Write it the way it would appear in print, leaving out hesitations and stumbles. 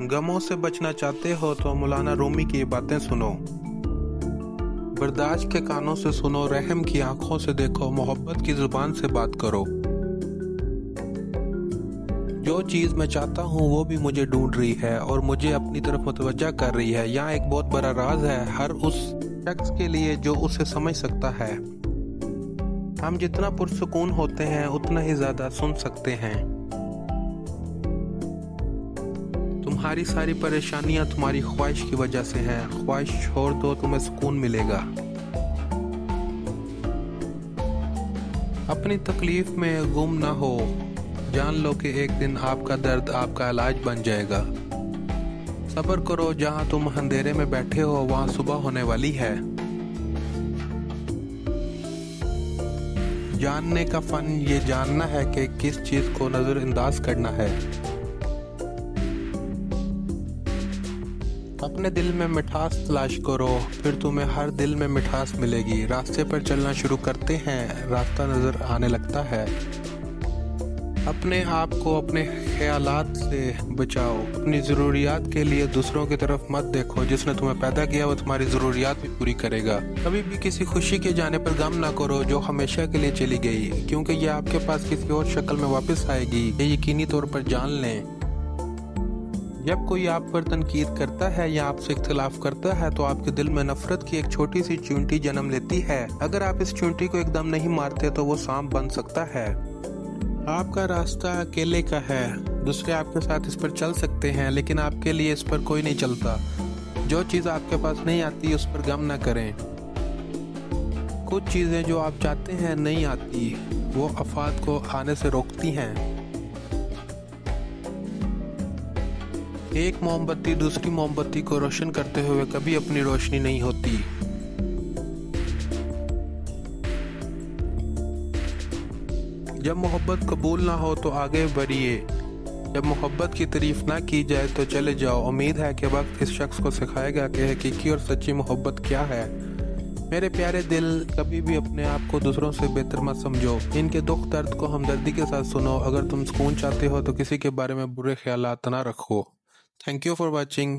गमों से बचना चाहते हो तो मौलाना रूमी की बातें सुनो। बर्दाश्त के कानों से सुनो, रहम की आंखों से देखो, मोहब्बत की जुबान से बात करो। जो चीज़ मैं चाहता हूँ वो भी मुझे ढूंढ रही है और मुझे अपनी तरफ मुतवज्जा कर रही है। यहाँ एक बहुत बड़ा राज है हर उस शख्स के लिए जो उसे समझ सकता है। हम जितना पुरसुकून होते हैं उतना ही ज़्यादा सुन सकते हैं। तुम्हारी सारी परेशानियां तुम्हारी ख्वाहिश की वजह से हैं। ख्वाहिश छोड़ दो, तुम्हें सुकून मिलेगा। अपनी तकलीफ में गुम ना हो, जान लो कि एक दिन आपका दर्द आपका इलाज बन जाएगा। सब्र करो, जहां तुम अंधेरे में बैठे हो वहां सुबह होने वाली है। जानने का फन ये जानना है कि किस चीज को नजरअंदाज करना है। अपने दिल में मिठास तलाश करो, फिर तुम्हें हर दिल में मिठास मिलेगी। रास्ते पर चलना शुरू करते हैं, रास्ता नजर आने लगता है। अपने आप को अपने ख्यालात से बचाओ। अपनी ज़रूरियात के लिए दूसरों की तरफ मत देखो। जिसने तुम्हें पैदा किया वो तुम्हारी ज़रूरियात भी पूरी करेगा। कभी भी किसी खुशी के जाने पर गम ना करो जो हमेशा के लिए चली गई, क्योंकि यह आपके पास किसी और शक्ल में वापस आएगी। ये यकीनी तौर पर जान लें। जब कोई आप पर तनकीद करता है या आपसे इख्तिलाफ करता है तो आपके दिल में नफरत की एक छोटी सी चींटी जन्म लेती है। अगर आप इस चींटी को एकदम नहीं मारते तो वो सांप बन सकता है। आपका रास्ता अकेले का है, दूसरे आपके साथ इस पर चल सकते हैं लेकिन आपके लिए इस पर कोई नहीं चलता। जो चीज़ आपके पास नहीं आती उस पर गम ना करें। कुछ चीज़ें जो आप चाहते हैं नहीं आती, वो आफात को आने से रोकती हैं। एक मोमबत्ती दूसरी मोमबत्ती को रोशन करते हुए कभी अपनी रोशनी नहीं होती। जब मोहब्बत कबूल ना हो तो आगे बढ़िए। जब मोहब्बत की तारीफ ना की जाए तो चले जाओ। उम्मीद है कि वक्त इस शख्स को सिखाएगा कि हकीकी और सच्ची मोहब्बत क्या है। मेरे प्यारे दिल, कभी भी अपने आप को दूसरों से बेहतर मत समझो। इनके दुख दर्द को हमदर्दी के साथ सुनो। अगर तुम सुकून चाहते हो तो किसी के बारे में बुरे ख्यालात ना रखो। Thank you for watching.